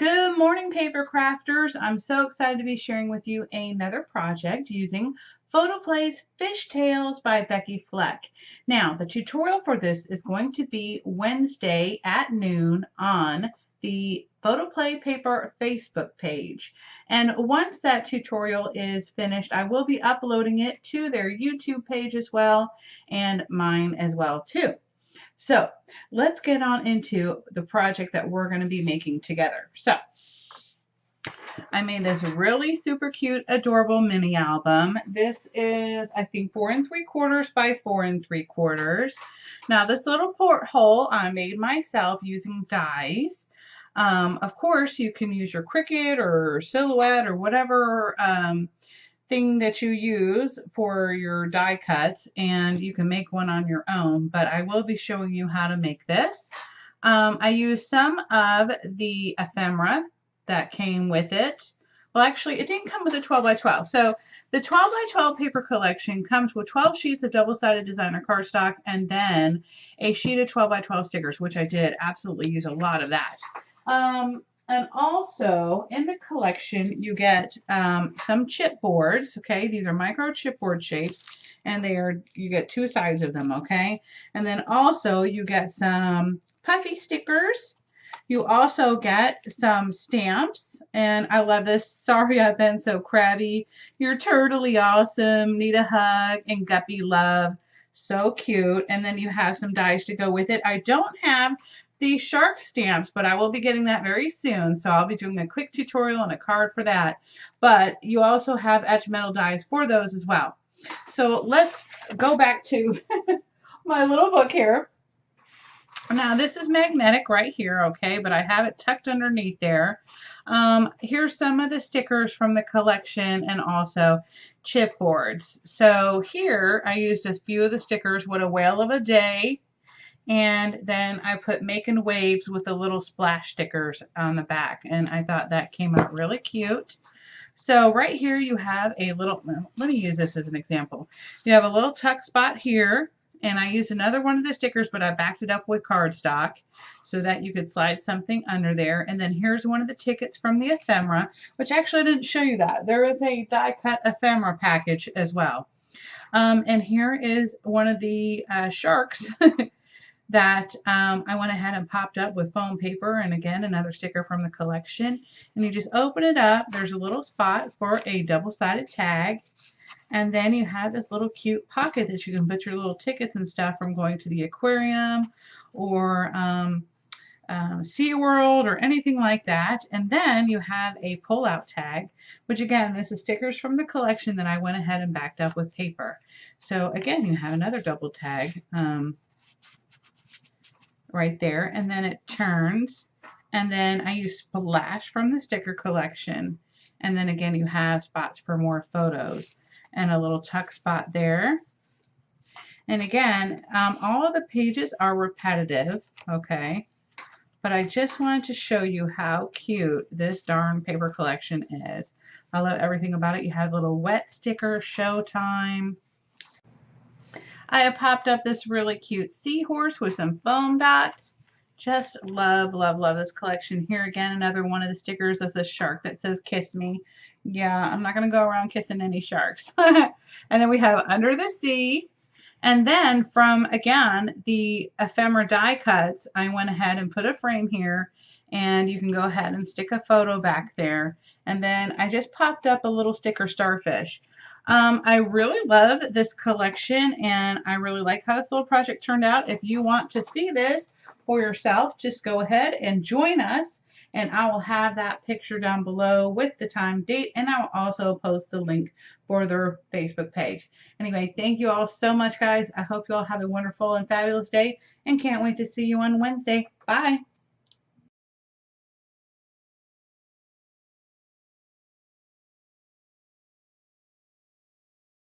Good morning, paper crafters. I'm so excited to be sharing with you another project using Photoplay's Fishtails by Becky Fleck. Now, the tutorial for this is going to be Wednesday at noon on the Photoplay Paper Facebook page. And once that tutorial is finished, I will be uploading it to their YouTube page as well and mine as well too. So let's get on into the project that we're going to be making together. So I made this really super cute, adorable mini album. This is, I think, 4 3/4 by 4 3/4. Now this little porthole I made myself using dies. Of course, you can use your Cricut or Silhouette or whatever thing that you use for your die cuts, and you can make one on your own, but I will be showing you how to make this. I used some of the ephemera that came with it. Well, actually, it didn't come with a 12 by 12. So the 12 by 12 paper collection comes with 12 sheets of double-sided designer cardstock and then a sheet of 12 by 12 stickers, which I did absolutely use a lot of that. And also in the collection, you get some chipboards. Okay, these are micro chipboard shapes, and you get 2 sides of them. Okay, and then also you get some puffy stickers. You also get some stamps, and I love this. Sorry I've been so crabby. You're totally awesome. Need a hug and guppy love. So cute. And then you have some dies to go with it. I don't have the shark stamps, but I will be getting that very soon. So I'll be doing a quick tutorial and a card for that. But you also have etch metal dies for those as well. So let's go back to my little book here. Now this is magnetic right here, okay, but I have it tucked underneath there. Here's some of the stickers from the collection and also chipboards. So here I used a few of the stickers, What a Whale of a Day, and then I put Making Waves with the little splash stickers on the back, and I thought that came out really cute. So right here you have a little, let me use this as an example. You have a little tuck spot here, and I used another one of the stickers, but I backed it up with cardstock so that you could slide something under there. And then here's one of the tickets from the ephemera, which actually I didn't show you that. There is a die cut ephemera package as well. And here is one of the sharks that I went ahead and popped up with foam paper, and again another sticker from the collection, and you just open it up. There's a little spot for a double-sided tag, and then you have this little cute pocket that you can put your little tickets and stuff from going to the aquarium or SeaWorld or anything like that. And then you have a pull-out tag, which again, this is stickers from the collection that I went ahead and backed up with paper. So again, you have another double tag right there, and then it turns, and then I use Splash from the sticker collection, and then again you have spots for more photos and a little tuck spot there. And again, all of the pages are repetitive, okay, but I just wanted to show you how cute this darn paper collection is. I love everything about it. You have little wet sticker, Showtime. I have popped up this really cute seahorse with some foam dots. Just love, love, love this collection. Here again, another one of the stickers. That's a shark that says kiss me. Yeah, I'm not going to go around kissing any sharks. And then we have Under the Sea. And then from, again, the ephemera die cuts, I went ahead and put a frame here. And you can go ahead and stick a photo back there. And then I just popped up a little sticker starfish. I really love this collection, and I really like how this little project turned out. If you want to see this for yourself, just go ahead and join us, and I will have that picture down below with the time, date, and I will also post the link for their Facebook page. Anyway, thank you all so much, guys. I hope you all have a wonderful and fabulous day, and can't wait to see you on Wednesday. Bye.